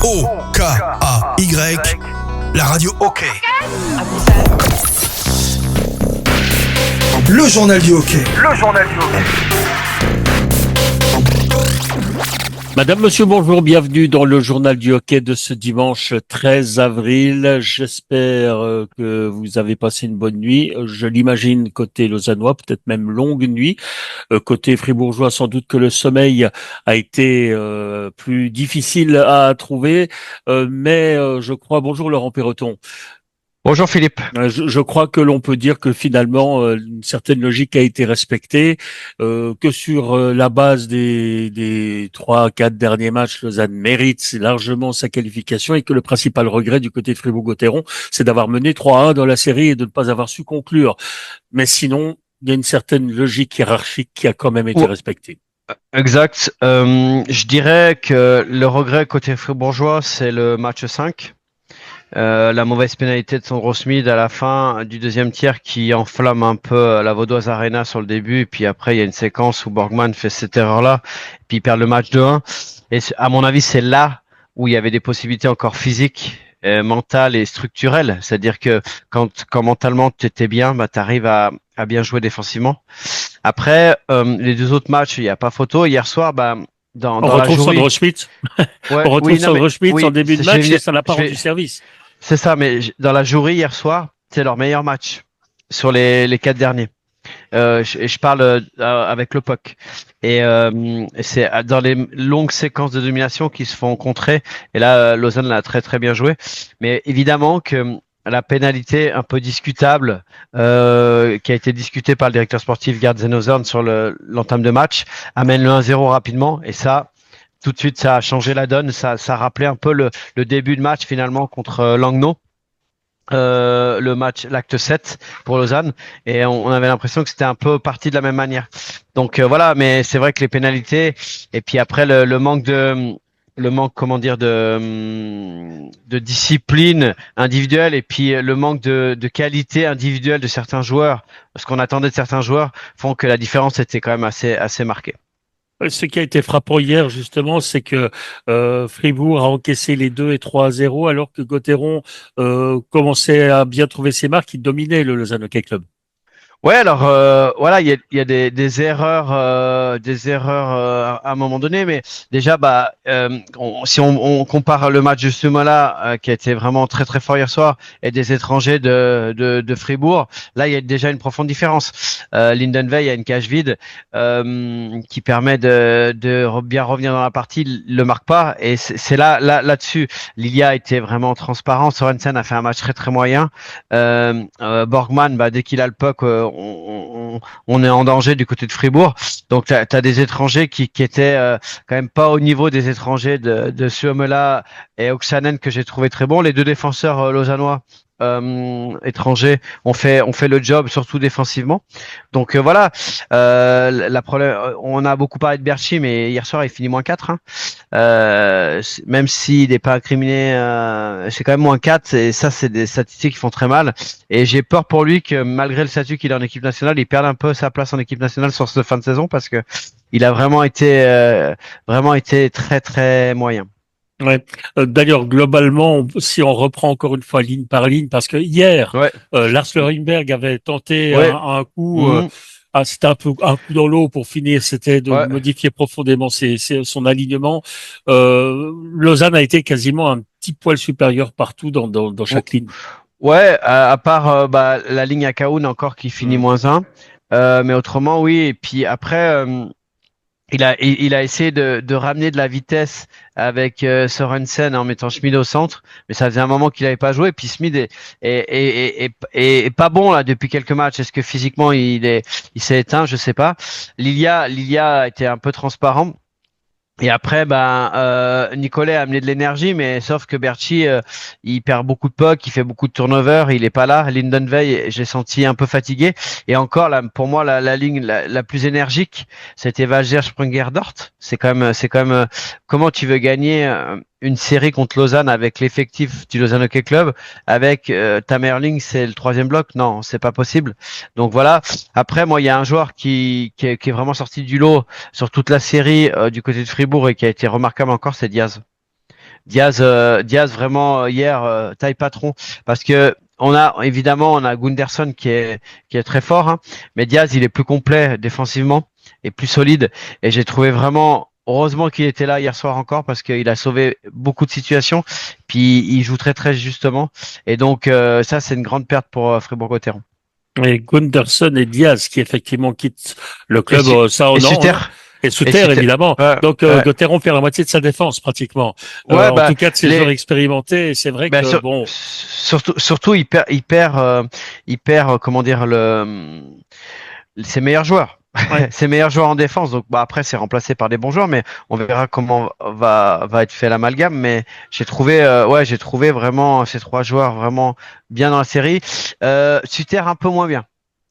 O-K-A-Y, la radio OK. Le journal du hockey. Madame, monsieur, bonjour, bienvenue dans le journal du hockey de ce dimanche 13 avril. J'espère que vous avez passé une bonne nuit. Je l'imagine côté lausannois, peut-être même longue nuit. Côté fribourgeois, sans doute que le sommeil a été plus difficile à trouver. Mais je crois, bonjour Laurent Perroton. Bonjour Philippe. Je crois que l'on peut dire que finalement une certaine logique a été respectée, que sur la base des 3-4 derniers matchs, Lausanne mérite largement sa qualification et que le principal regret du côté de Fribourg-Gotteron, c'est d'avoir mené 3-1 dans la série et de ne pas avoir su conclure. Mais sinon, il y a une certaine logique hiérarchique qui a quand même été respectée. Exact. Je dirais que le regret côté fribourgeois, c'est le match 5. La mauvaise pénalité de Sandro Schmid à la fin du deuxième tiers qui enflamme un peu la Vaudoise Arena sur le début, et puis après il y a une séquence où Borgman fait cette erreur-là, puis il perd le match 2-1. Et à mon avis, c'est là où il y avait des possibilités encore physiques, mentales et structurelles. C'est-à-dire que quand mentalement tu étais bien, bah t'arrives à bien jouer défensivement. Après, les deux autres matchs, il n'y a pas photo. Hier soir, on retrouve Sandro Schmid. On retrouve Sandro Schmid en début de match et ça n'a pas rendu service. C'est ça, mais dans la journée hier soir, c'est leur meilleur match sur les 4 derniers. Je parle avec le POC. Et c'est dans les longues séquences de domination qui se font contrer. Et là, Lausanne l'a très très bien joué. Mais évidemment que la pénalité un peu discutable qui a été discutée par le directeur sportif Gerd Zenhausen sur l'entame de match amène le 1-0 rapidement. Et ça, tout de suite, ça a changé la donne. Ça rappelait un peu le début de match finalement contre Langnau. Le match, l'acte 7 pour Lausanne, et on avait l'impression que c'était un peu parti de la même manière. Donc voilà, mais c'est vrai que les pénalités, et puis après le manque de discipline individuelle, et puis le manque de qualité individuelle de certains joueurs, ce qu'on attendait de certains joueurs, font que la différence était quand même assez marquée. Ce qui a été frappant hier, justement, c'est que Fribourg a encaissé les 2 et 3-0, alors que Gotteron commençait à bien trouver ses marques, il dominait le Lausanne Hockey Club. Ouais, alors voilà, il y a des erreurs à un moment donné, mais déjà si on compare le match de ce moment-là qui a été vraiment très très fort hier soir et des étrangers de Fribourg, là il y a déjà une profonde différence. Lindenwey a une cage vide qui permet de bien revenir dans la partie, le marque pas, et c'est là-dessus. Lilia a été vraiment transparent, Sorensen a fait un match très très moyen. Borgman, dès qu'il a le puck, on est en danger du côté de Fribourg. Donc t'as des étrangers qui étaient quand même pas au niveau des étrangers de Suomela et Oksanen, que j'ai trouvé très bon. Les deux défenseurs lausannois étrangers ont fait le job, surtout défensivement. Donc voilà, on a beaucoup parlé de Berchi, mais hier soir il finit -4, même s'il n'est pas incriminé, c'est quand même -4, et ça c'est des statistiques qui font très mal, et j'ai peur pour lui que malgré le statut qu'il a en équipe nationale, il perde un peu sa place en équipe nationale sur cette fin de saison, parce que il a vraiment été très très moyen. Ouais. D'ailleurs, globalement, si on reprend encore une fois ligne par ligne, parce que hier, Lars Leuringberg avait tenté un coup, c'était un peu un coup dans l'eau pour finir, c'était de modifier profondément son alignement. Lausanne a été quasiment un petit poil supérieur partout dans chaque ligne. Ouais, à part la ligne à Kaoun encore qui finit -1, mais autrement oui. Et puis après. Il a essayé de ramener de la vitesse avec Sorensen en mettant Schmid au centre, mais ça faisait un moment qu'il n'avait pas joué. Et puis Schmid est pas bon là depuis quelques matchs. Est-ce que physiquement il s'est éteint? Je sais pas. Lilia a été un peu transparent. Et après, Nicolet a amené de l'énergie, mais sauf que Berchi, il perd beaucoup de puck, il fait beaucoup de turnover, il est pas là. Lindenwey, j'ai senti un peu fatigué. Et encore, là, pour moi, la ligne la plus énergique, c'était Valger Sprunger-Dort. C'est quand même, comment tu veux gagner une série contre Lausanne avec l'effectif du Lausanne Hockey Club, avec Tamerling, c'est le troisième bloc? Non, c'est pas possible. Donc voilà. Après, moi, il y a un joueur qui est vraiment sorti du lot sur toute la série du côté de Fribourg et qui a été remarquable encore, c'est Diaz. Diaz vraiment hier taille patron parce que on a Gunderson qui est très fort, hein, mais Diaz il est plus complet défensivement et plus solide. Et j'ai trouvé vraiment heureusement qu'il était là hier soir encore parce qu'il a sauvé beaucoup de situations. Puis il joue très très justement. Et donc ça c'est une grande perte pour Fribourg-Gotteron. Et Gunderson et Diaz qui effectivement quittent le club, ça Et on Suter. et Suter évidemment. Ouais, Donc ouais. Gotteron perd la moitié de sa défense pratiquement. Ouais, En tout cas de ses joueurs expérimentés. Et c'est vrai que bon. Surtout il perd comment dire ses meilleurs joueurs. Ouais. Ses meilleurs joueurs en défense. Donc après c'est remplacé par des bons joueurs, mais on verra comment va être fait l'amalgame. Mais j'ai trouvé vraiment ces trois joueurs vraiment bien dans la série. Suter un peu moins bien.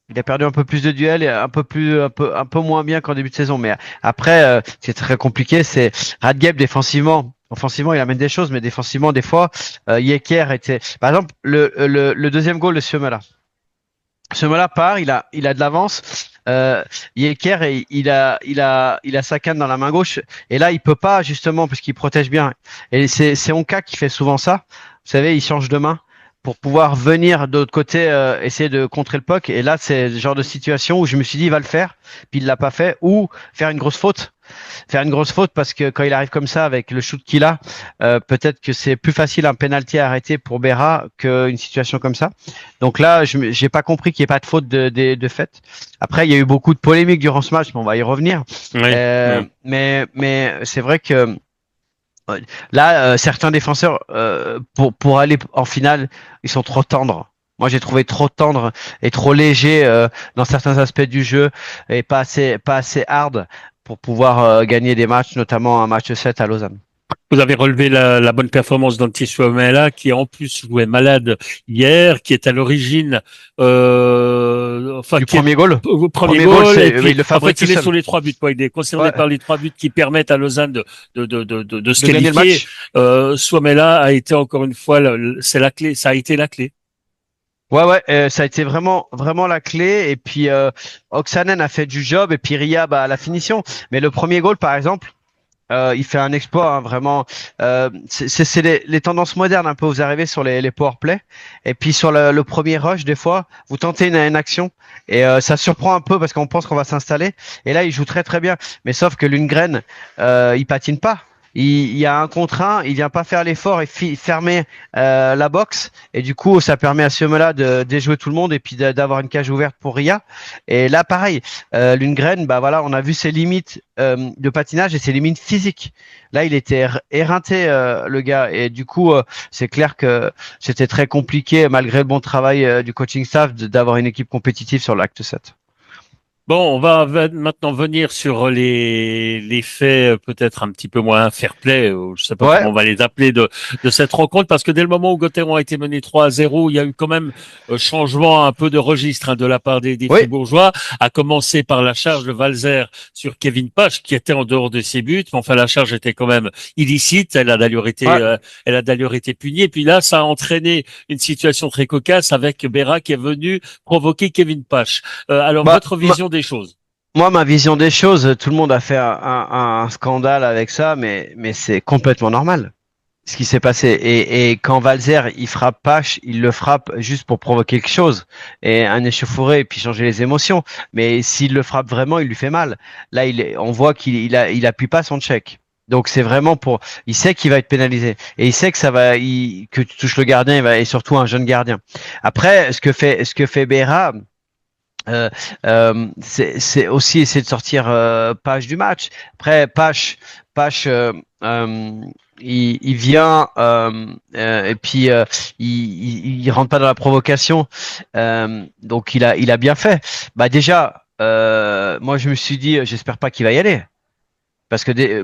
Il a perdu un peu plus de duels et un peu moins bien qu'en début de saison. Mais après, c'est très compliqué. C'est Radgeb défensivement. Offensivement, il amène des choses, mais défensivement, des fois, Yecker était. Par exemple, le deuxième goal de Suomela. Suomela part, il a de l'avance. Yecker, il a sa canne dans la main gauche. Et là, il peut pas justement parce qu'il protège bien. Et c'est Onka qui fait souvent ça. Vous savez, il change de main pour pouvoir venir de l'autre côté essayer de contrer le puck. Et là, c'est le genre de situation où je me suis dit, il va le faire, puis il l'a pas fait, ou faire une grosse faute. Faire une grosse faute parce que quand il arrive comme ça avec le shoot qu'il a, peut-être que c'est plus facile un penalty à arrêter pour Berra qu'une situation comme ça. Donc là, j'ai pas compris qu'il n'y ait pas de faute de fait. Après, il y a eu beaucoup de polémiques durant ce match, mais on va y revenir. Ouais. Mais c'est vrai que là, certains défenseurs, pour aller en finale, ils sont trop tendres. Moi, j'ai trouvé trop tendre et trop léger dans certains aspects du jeu et pas assez hard pour pouvoir gagner des matchs, notamment un match 7 à Lausanne. Vous avez relevé la bonne performance d'Antti Suomela qui en plus jouait malade hier, qui est à l'origine Du premier goal. Premier goal et puis il le fabrique il est seul. sur les 3 buts. Quoi. Il est concerné par les 3 buts qui permettent à Lausanne de se gagner le qualifier. match. Suomela a été encore une fois, c'est la clé. Ça a été la clé. Ouais, ça a été vraiment la clé. Et puis Oksanen a fait du job et puis Ria à la finition. Mais le premier goal, par exemple. Il fait un exploit, hein, vraiment. C'est les tendances modernes un peu. Vous arrivez sur les power play et puis sur le premier rush, des fois, vous tentez une action et ça surprend un peu parce qu'on pense qu'on va s'installer. Et là, il joue très très bien. Mais sauf que Lundgren, il patine pas. Il y a un contre un, il vient pas faire l'effort et fermer la boxe et du coup ça permet à Suomela de déjouer tout le monde et puis d'avoir une cage ouverte pour Ria. Et là pareil, Lundgren, bah voilà, on a vu ses limites de patinage et ses limites physiques. Là il était éreinté le gars et du coup c'est clair que c'était très compliqué malgré le bon travail du coaching staff d'avoir une équipe compétitive sur l'acte 7. Bon, on va maintenant venir sur les faits peut-être un petit peu moins fair-play, je sais pas Ouais. comment on va les appeler de cette rencontre, parce que dès le moment où Gotteron a été mené 3-0, il y a eu quand même changement un peu de registre de la part des Oui. Fribourgeois, à commencer par la charge de Walzer sur Kevin Pache, qui était en dehors de ses buts, mais enfin la charge était quand même illicite, elle a d'ailleurs été punie, et puis là ça a entraîné une situation très cocasse avec Berra qui est venu provoquer Kevin Pache. Alors votre vision des choses. Moi, ma vision des choses, tout le monde a fait un scandale avec ça, mais c'est complètement normal ce qui s'est passé. Et quand Walzer, il frappe Pache, il le frappe juste pour provoquer quelque chose et un échauffouré et puis changer les émotions. Mais s'il le frappe vraiment, il lui fait mal. Là, on voit qu'il appuie pas son check. Donc c'est vraiment il sait qu'il va être pénalisé et il sait que que tu touches le gardien et surtout un jeune gardien. Après, ce que fait Berra. C'est aussi essayer de sortir Page du match. Après, Page il vient et puis il rentre pas dans la provocation. Donc il a bien fait. Bah déjà, moi je me suis dit, j'espère pas qu'il va y aller. Parce que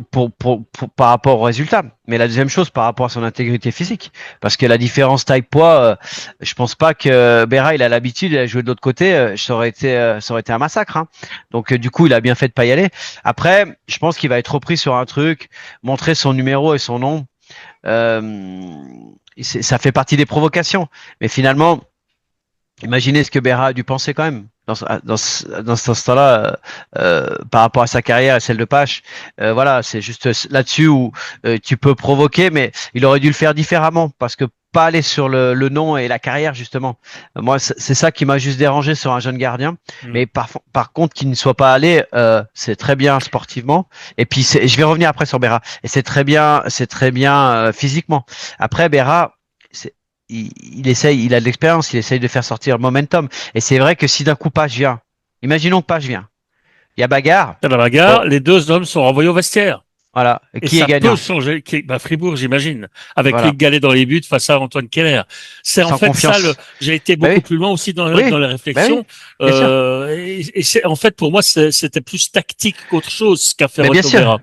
par rapport au résultat, mais la deuxième chose par rapport à son intégrité physique, parce que la différence taille-poids, je pense pas que Berra il a l'habitude de jouer de l'autre côté, ça aurait été un massacre. Hein. Donc du coup il a bien fait de pas y aller. Après, je pense qu'il va être repris sur un truc, montrer son numéro et son nom. Ça fait partie des provocations, mais finalement imaginez ce que Berra a dû penser quand même dans ce instant-là par rapport à sa carrière et celle de Pache. Voilà, c'est juste là-dessus où tu peux provoquer, mais il aurait dû le faire différemment parce que pas aller sur le nom et la carrière justement. Moi, c'est ça qui m'a juste dérangé sur un jeune gardien. Mais par contre, qu'il ne soit pas allé, c'est très bien sportivement. Et puis, je vais revenir après sur Berra. Et c'est très bien physiquement. Après, Berra, il essaye, il a de l'expérience, il essaye de faire sortir le momentum. Et c'est vrai que si d'un coup Page vient, imaginons que Page vient, il y a bagarre. Dans la bagarre, les deux hommes sont renvoyés au vestiaire. Voilà. Et Qui ça est gagnant? peut changer. Fribourg, j'imagine, avec Voilà. Luc Gallet dans les buts face à Antoine Keller. C'est en Sans fait confiance. ça. J'ai été beaucoup plus loin aussi dans les réflexions. Bien sûr. Et c'est en fait pour moi c'était plus tactique qu'autre chose qu'a fait Mais bien Otto Berra.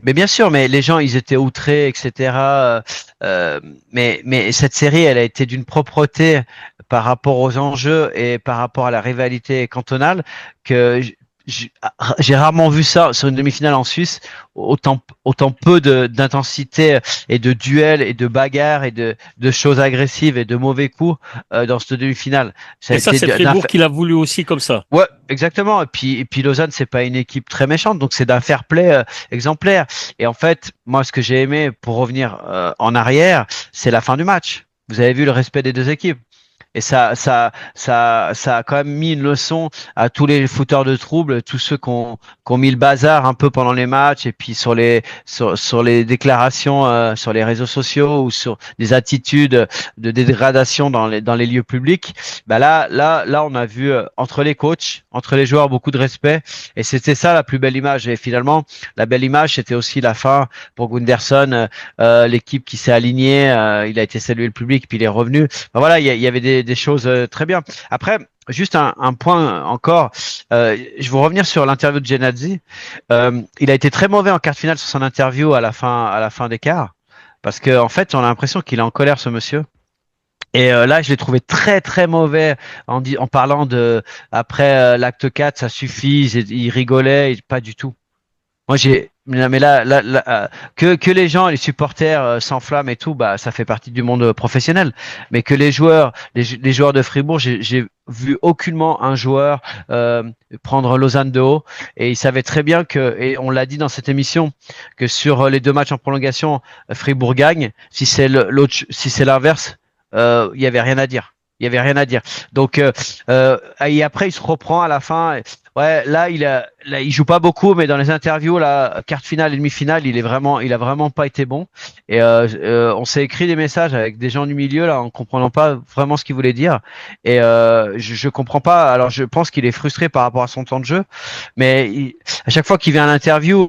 Mais bien sûr, mais les gens, ils étaient outrés, etc. Mais cette série, elle a été d'une propreté par rapport aux enjeux et par rapport à la rivalité cantonale que j'ai rarement vu ça sur une demi-finale en Suisse, autant peu d'intensité et de duels et de bagarres et de choses agressives et de mauvais coups dans cette demi-finale. Et ça, c'est Fribourg qui l'a voulu aussi comme ça. Ouais, exactement. Et puis Lausanne, c'est pas une équipe très méchante, donc c'est d'un fair play exemplaire. Et en fait, moi, ce que j'ai aimé, pour revenir en arrière, c'est la fin du match. Vous avez vu le respect des deux équipes. Et ça a quand même mis une leçon à tous les fouteurs de troubles, tous ceux qui ont mis le bazar un peu pendant les matchs et puis sur les déclarations sur les réseaux sociaux ou sur des attitudes de dégradation dans les lieux publics. Bah là, on a vu entre les coachs, entre les joueurs, beaucoup de respect. Et c'était ça la plus belle image. Et finalement, la belle image, c'était aussi la fin pour Gunderson, l'équipe qui s'est alignée. Il a été salué le public, puis il est revenu. Ben voilà, il y avait des choses très bien. Après, juste un point encore. Je vais revenir sur l'interview de Genadzi. Il a été très mauvais en quart de finale sur son interview à la fin des quarts, parce que en fait, on a l'impression qu'il est en colère, ce monsieur. Et là, je l'ai trouvé très très mauvais en parlant de après l'acte 4, ça suffit. Il rigolait, pas du tout. Moi, mais là, que les gens, les supporters s'enflamment et tout, bah, ça fait partie du monde professionnel. Mais que les joueurs de Fribourg, j'ai vu aucunement un joueur prendre Lausanne de haut. Et il savait très bien et on l'a dit dans cette émission, que sur les 2 matchs en prolongation, Fribourg gagne. Si c'est l'inverse, il y avait rien à dire. Il y avait rien à dire. Donc et après il se reprend à la fin. Ouais, là il joue pas beaucoup, mais dans les interviews, là, quart de finale et demi-finale, il a vraiment pas été bon. Et on s'est écrit des messages avec des gens du milieu là, en comprenant pas vraiment ce qu'il voulait dire. Et je comprends pas. Alors je pense qu'il est frustré par rapport à son temps de jeu, mais à chaque fois qu'il vient à l'interview,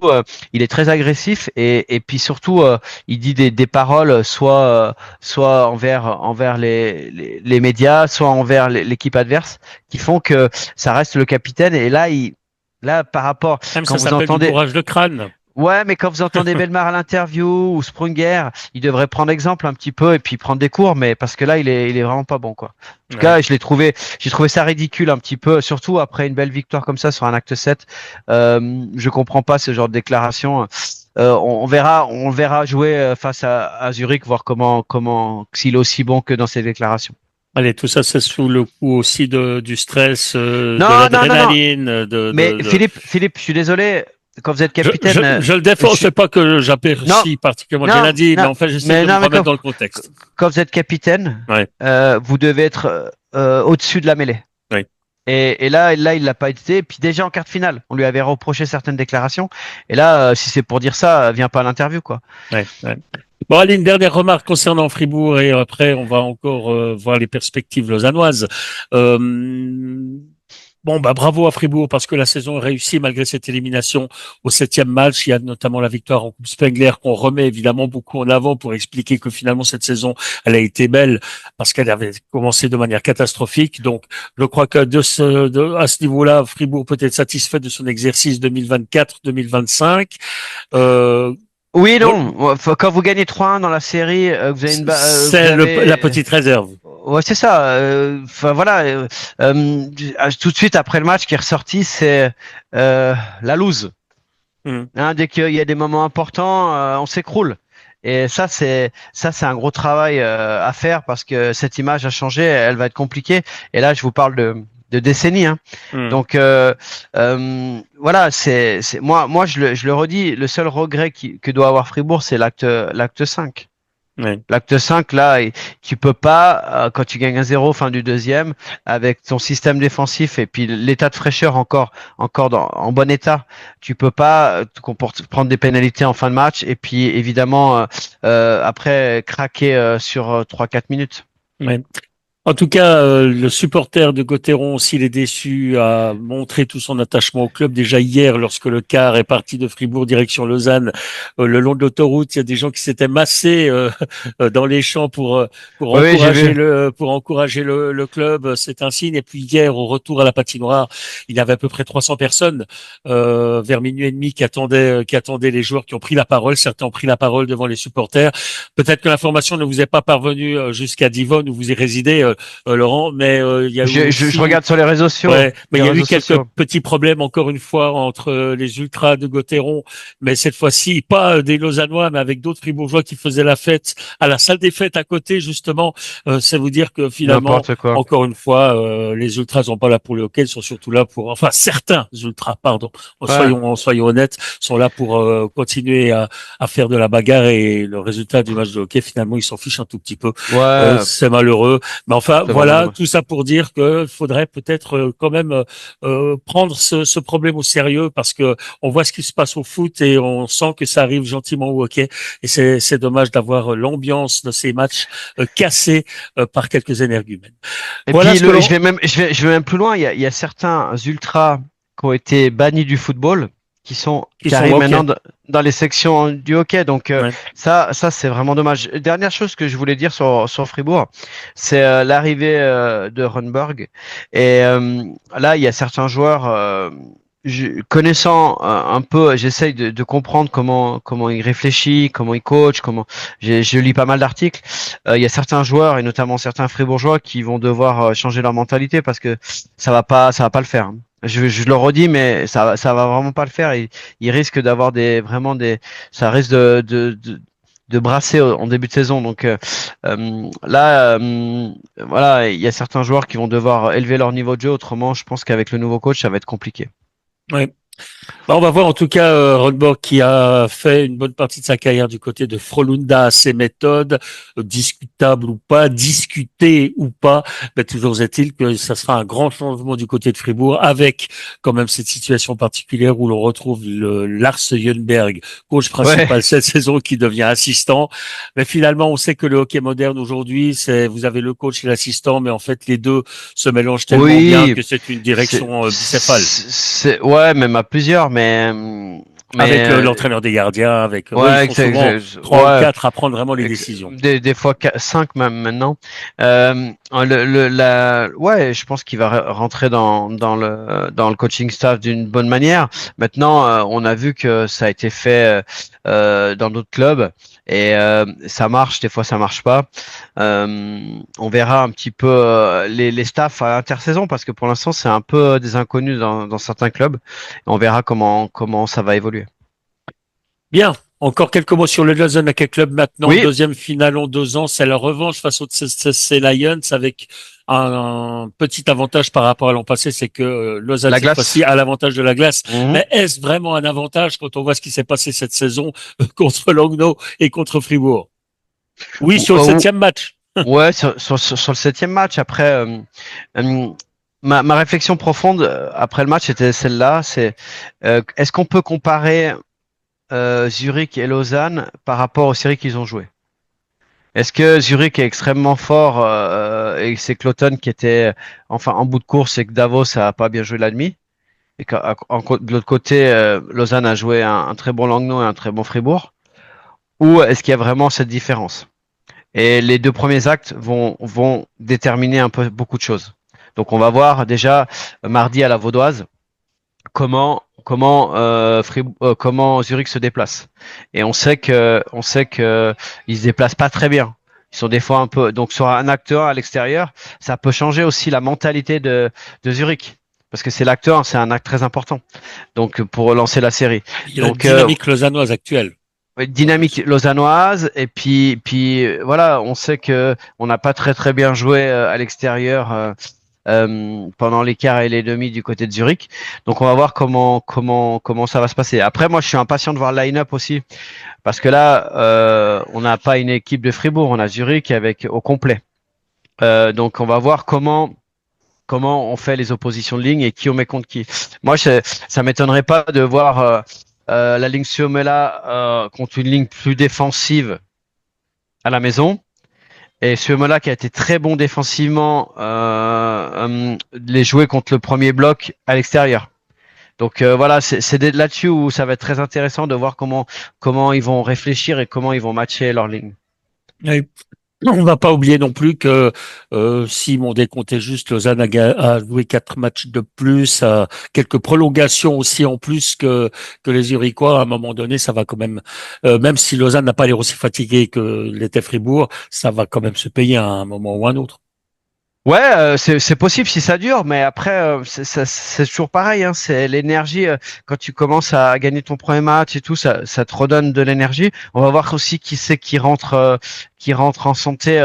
il est très agressif et puis surtout il dit des paroles soit envers les médias, soit envers l'équipe adverse, qui font que ça reste le capitaine. Et là, par rapport, Même quand ça vous entendez, du courage de crâne. ouais, mais quand vous entendez Bellemare à l'interview ou Sprunger, il devrait prendre exemple un petit peu et puis prendre des cours, mais parce que là, il est vraiment pas bon, quoi. En tout cas, j'ai trouvé ça ridicule un petit peu, surtout après une belle victoire comme ça sur un acte 7. Je comprends pas ce genre de déclaration. On verra jouer face à Zurich, voir s'il est aussi bon que dans ses déclarations. Allez, tout ça, c'est sous le coup aussi du stress, de l'adrénaline. Mais Philippe, je suis désolé. Quand vous êtes capitaine, je le défends. C'est pas que j'apprécie particulièrement Genadzi, mais en fait, j'essaie de me remettre dans le contexte. Quand vous êtes capitaine, vous devez être au-dessus de la mêlée. Oui. Et là, il l'a pas été. Et puis déjà en quart de finale, on lui avait reproché certaines déclarations. Et là, si c'est pour dire ça, viens pas à l'interview, quoi. Ouais. Bon, allez, une dernière remarque concernant Fribourg et après, on va encore voir les perspectives lausannoises. Bon, bravo à Fribourg parce que la saison est réussie malgré cette élimination au 7e match. Il y a notamment la victoire en Coupe Spengler qu'on remet évidemment beaucoup en avant pour expliquer que finalement cette saison, elle a été belle parce qu'elle avait commencé de manière catastrophique. Donc, je crois que à ce niveau-là, Fribourg peut être satisfait de son exercice 2024-2025. Oui, non. Quand vous gagnez 3-1 dans la série, vous avez c'est la petite réserve. Ouais, c'est ça. Voilà. Tout de suite après le match qui est ressorti, c'est la loose. Dès qu'il y a des moments importants, on s'écroule. Et ça, c'est un gros travail à faire parce que cette image a changé, elle va être compliquée. Et là, je vous parle de décennies. Hein. Donc voilà, moi je le redis, le seul regret que doit avoir Fribourg, c'est l'acte 5. Ouais. L'acte 5, là, tu peux pas, quand tu gagnes 1-0 fin du deuxième, avec ton système défensif et puis l'état de fraîcheur encore en bon état, tu peux pas prendre des pénalités en fin de match et puis évidemment après craquer sur 3-4 minutes. Ouais. En tout cas, le supporter de Gauthieron, s'il est déçu, a montré tout son attachement au club. Déjà hier, lorsque le car est parti de Fribourg direction Lausanne, le long de l'autoroute, il y a des gens qui s'étaient massés dans les champs pour Oui, j'ai encourager vu. le club. C'est un signe. Et puis hier, au retour à la patinoire, il y avait à peu près 300 personnes vers minuit et demi qui attendaient les joueurs qui ont pris la parole. Certains ont pris la parole devant les supporters. Peut-être que l'information ne vous est pas parvenue jusqu'à Divonne où vous y résidez. Laurent, mais il y a eu Je aussi, regarde sur les réseaux sociaux. ouais, mais il Les y a eu réseaux quelques sociaux. petits problèmes encore une fois entre les ultras de Gauthieron, mais cette fois-ci pas des Lausannois, mais avec d'autres Fribourgeois qui faisaient la fête à la salle des fêtes à côté justement. C'est vous dire que finalement, N'importe quoi. encore une fois, les ultras sont pas là pour le hockey, ils sont surtout là pour, enfin certains ultras, pardon, Ouais. soyons honnêtes, sont là pour continuer à faire de la bagarre et le résultat du match de hockey finalement ils s'en fichent un tout petit peu. Ouais. C'est malheureux. Mais enfin, C'est vraiment voilà, dommage. tout ça pour dire qu'il faudrait peut-être quand même prendre ce problème au sérieux parce que on voit ce qui se passe au foot et on sent que ça arrive gentiment au hockey. Et c'est dommage d'avoir l'ambiance de ces matchs cassée par quelques énergumènes. Et Voilà puis ce que l'on... je vais même plus loin. Il y a certains ultras qui ont été bannis du football, qui qui sont arrivent au hockey. maintenant dans les sections du hockey. Donc Ouais. ça c'est vraiment dommage. Dernière chose que je voulais dire sur Fribourg, c'est l'arrivée de Runberg. Et là, il y a certains joueurs. Connaissant un peu, j'essaye de comprendre comment il réfléchit, comment il coach, je lis pas mal d'articles. Il y a certains joueurs et notamment certains Fribourgeois qui vont devoir changer leur mentalité parce que ça va pas le faire. Hein. Je le redis, mais ça va vraiment pas le faire. Il risque d'avoir ça risque de brasser en début de saison. Donc là, voilà, il y a certains joueurs qui vont devoir élever leur niveau de jeu. Autrement, je pense qu'avec le nouveau coach, ça va être compliqué. Ouais. Bah, on va voir en tout cas Rodborg qui a fait une bonne partie de sa carrière du côté de Frolunda, ses méthodes, discutables ou pas, discutées ou pas, mais toujours est-il que ça sera un grand changement du côté de Fribourg avec quand même cette situation particulière où l'on retrouve le Lars Jönberg, coach Ouais. principal cette saison qui devient assistant. Mais finalement, on sait que le hockey moderne aujourd'hui, c'est vous avez le coach et l'assistant, mais en fait les deux se mélangent tellement bien Oui, que c'est une direction bicéphale. ouais, même à plusieurs, Avec mais l'entraîneur des gardiens, avec ouais, ils ouais, sont souvent trois ou ouais, quatre à prendre vraiment les décisions. des fois 5 même maintenant. Ouais, je pense qu'il va rentrer dans le coaching staff d'une bonne manière. Maintenant, on a vu que ça a été fait dans d'autres clubs et ça marche, des fois ça marche pas. On verra un petit peu les staffs à l'intersaison parce que pour l'instant c'est un peu des inconnus dans certains clubs. On verra comment ça va évoluer. Bien. Encore quelques mots sur le Lausanne Hockey Club maintenant. Oui, Deuxième finale en 2 ans. C'est la revanche face aux CC Lions avec un petit avantage par rapport à l'an passé, c'est que Lausanne la cette glace. fois-ci a l'avantage de la glace. Mhm. Mais est-ce vraiment un avantage quand on voit ce qui s'est passé cette saison contre Langnau et contre Fribourg? Oui, sur le 7e match. Ouais, sur le 7e match. Après, euh, ma réflexion profonde après le match était celle-là. Est-ce qu'on peut comparer Zurich et Lausanne par rapport aux séries qu'ils ont jouées? Est-ce que Zurich est extrêmement fort et c'est Cloton qui était enfin en bout de course et que Davos a pas bien joué la demi? Et de l'autre côté, Lausanne a joué un très bon Langnau et un très bon Fribourg? Ou est-ce qu'il y a vraiment cette différence? Et les deux premiers actes vont déterminer un peu beaucoup de choses. Donc on va voir déjà mardi à la Vaudoise comment Zurich se déplace. Et on sait que ils se déplacent pas très bien. Ils sont des fois un peu donc sur un acte 1 à l'extérieur, ça peut changer aussi la mentalité de Zurich parce que c'est l'acte 1, c'est un acte très important. Donc pour relancer la série. Il y a la Donc dynamique lausannoise actuelle. dynamique lausannoise. Et puis voilà, on sait que on n'a pas très très bien joué à l'extérieur pendant les quarts et les demi du côté de Zurich. Donc on va voir comment ça va se passer. Après, moi, je suis impatient de voir le line-up aussi, parce que là, on n'a pas une équipe de Fribourg, on a Zurich avec au complet. Donc on va voir comment on fait les oppositions de ligne et qui on met contre qui. Moi, ça m'étonnerait pas de voir la ligne Suomela contre une ligne plus défensive à la maison. Et Suomela qui a été très bon défensivement, les jouer contre le premier bloc à l'extérieur. Donc voilà, c'est là-dessus où ça va être très intéressant de voir comment ils vont réfléchir et comment ils vont matcher leur ligne. Oui. On va pas oublier non plus que si mon décompte est juste, Lausanne a joué 4 matchs de plus, quelques prolongations aussi en plus que les Zurichois. À un moment donné, ça va quand même, même si Lausanne n'a pas l'air aussi fatigué que l'était Fribourg, ça va quand même se payer à un moment ou un autre. Ouais, c'est possible si ça dure, mais après c'est toujours pareil. Hein, c'est l'énergie quand tu commences à gagner ton premier match et tout, ça te redonne de l'énergie. On va voir aussi qui c'est qui rentre en santé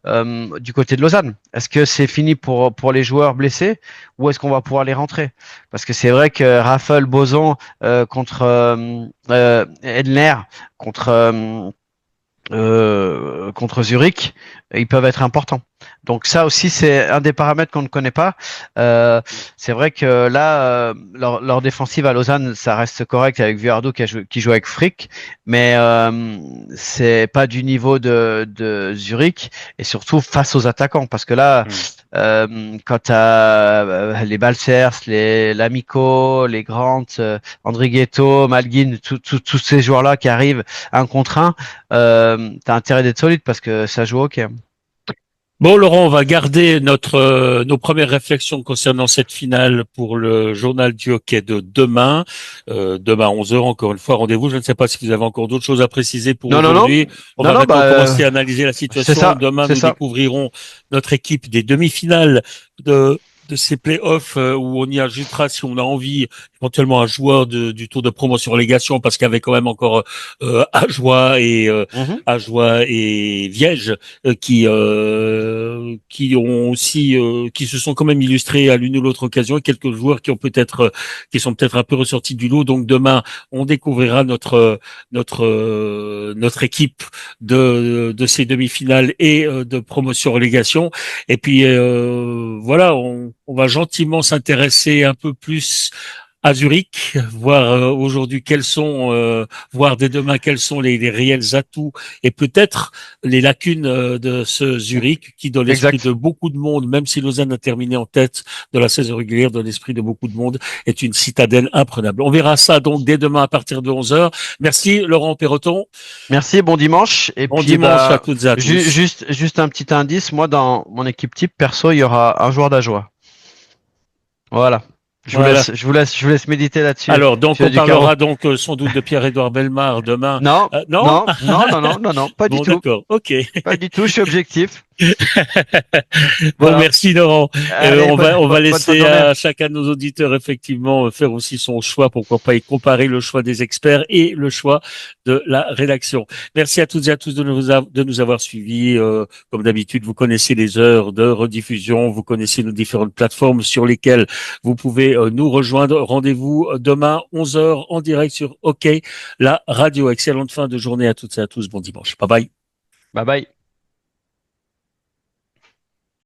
du côté de Lausanne. Est-ce que c'est fini pour les joueurs blessés ou est-ce qu'on va pouvoir les rentrer? Parce que c'est vrai que Raffel, Boson contre Edler, contre Zurich, ils peuvent être importants. Donc ça aussi, c'est un des paramètres qu'on ne connaît pas. C'est vrai que là, leur défensive à Lausanne, ça reste correct avec Vuardo qui joue avec Frick, mais c'est pas du niveau de Zurich, et surtout face aux attaquants, parce que là, quand t'as les Balcers, les Lamico, les Grant, André Ghetto, Malguin, tous ces joueurs-là qui arrivent 1 contre 1, t'as intérêt d'être solide parce que ça joue au hockey. Bon, Laurent, on va garder nos premières réflexions concernant cette finale pour le journal du hockey de demain. Demain à 11h, encore une fois, rendez-vous. Je ne sais pas si vous avez encore d'autres choses à préciser pour aujourd'hui. On va maintenant commencer à analyser la situation. Demain, nous découvrirons notre équipe des demi-finales de ces playoffs où on y ajoutera, si on a envie, éventuellement un joueur du tour de promotion relégation, parce qu'il y avait quand même encore Ajoie et Viège qui ont aussi qui se sont quand même illustrés à l'une ou l'autre occasion, et quelques joueurs qui sont peut-être un peu ressortis du lot. Donc demain, on découvrira notre équipe de ces demi-finales et de promotion relégation. Et puis voilà, on va gentiment s'intéresser un peu plus à Zurich, voir aujourd'hui voir dès demain quels sont les réels atouts et peut-être les lacunes de ce Zurich qui, dans l'esprit de beaucoup de monde, même si Lausanne a terminé en tête de la saison régulière, dans l'esprit de beaucoup de monde, est une citadelle imprenable. On verra ça donc dès demain à partir de 11h. Merci Laurent Perroton. Merci, bon dimanche. Et bon dimanche à toutes et à tous. Juste un petit indice, moi dans mon équipe type perso, il y aura un joueur d'Ajoie. Voilà. Je vous laisse méditer là-dessus. Alors, donc, on parlera donc sans doute de Pierre-Édouard Bellemare demain. Non, non, pas du tout. D'accord, ok. Pas du tout, je suis objectif. Bon, merci Laurent. Allez, on va laisser à chacun de nos auditeurs effectivement faire aussi son choix, pourquoi pas y comparer le choix des experts et le choix de la rédaction. Merci à toutes et à tous de nous avoir suivis. Comme d'habitude, vous connaissez les heures de rediffusion, vous connaissez nos différentes plateformes sur lesquelles vous pouvez nous rejoindre. Rendez-vous demain 11h en direct sur OK, la radio. Excellente fin de journée à toutes et à tous. Bon dimanche. Bye bye. Bye bye.